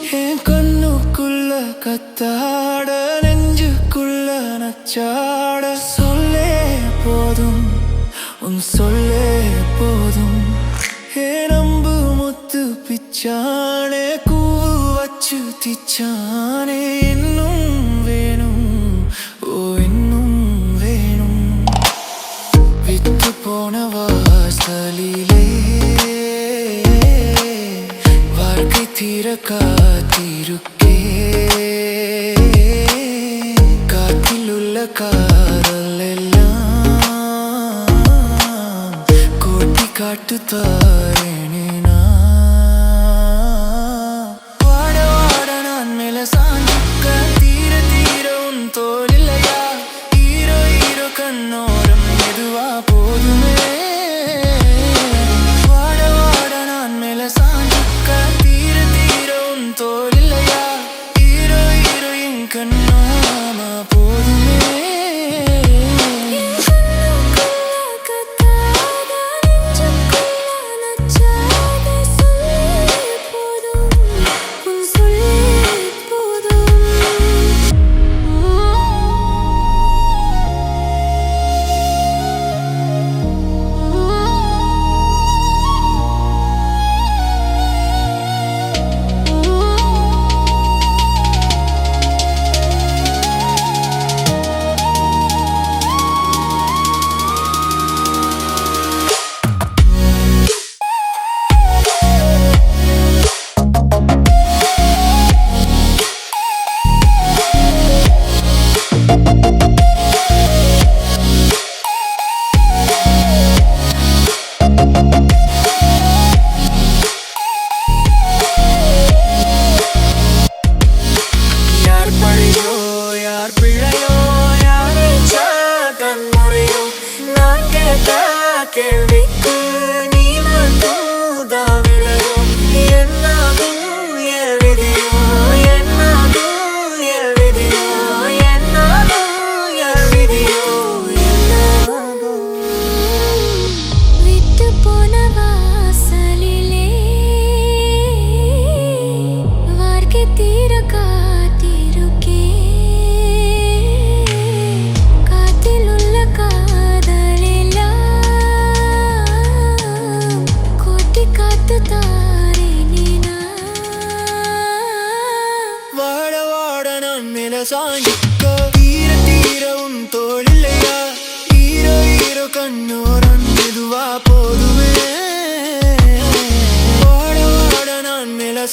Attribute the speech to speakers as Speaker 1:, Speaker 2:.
Speaker 1: என் கண்ணுக்குள்ள கத்தாட நெஞ்சுக்குள்ள நச்சாட சொல்லே போதும் உன் சொல்லே போதும் என் அம்பு முத்து பிச்சானே கூவு வச்சு திச்சானே இன்னும் வேணும் ஓ இன்னும் வேணும் விட்டு போன வாசலிலே வாழ்க்கை தீர காத்திருக்கே காற்றில் உள்ள காதல் எல்லாம் கோட்டி காட்டு தாரேனே வாட வாட நான் மேல சாஞ்சுக்க தீர தீர உன் தோல் இல்லையா ஈரோ ஈரோ கண்ணோரம் மெதுவா போதுமே வாட வாட நான் மேல சாஞ்சுக்க தீர தீர உன் தோல் இல்லையா ஈரோ ஈரோ என் கண்ணோமா போதுமே கேள்விக்கு நீ மட்டும் தான் விளையும் என்னாகும் என் விதியோ என்னாகும் என் விதியோ என்னாகும் என் விதியோ என்னாகும்
Speaker 2: விட்டு போன வாசலிலே வாழ்க்கை தீர காத்திருக்கே காற்றில் உள்ள
Speaker 1: சாஞ்சிக்க தீர தீர உன் தோல் இல்லையா ஈரோ ஈரோ கண்ணோரம் மெதுவா போதுமே வாட வாட நான் மேல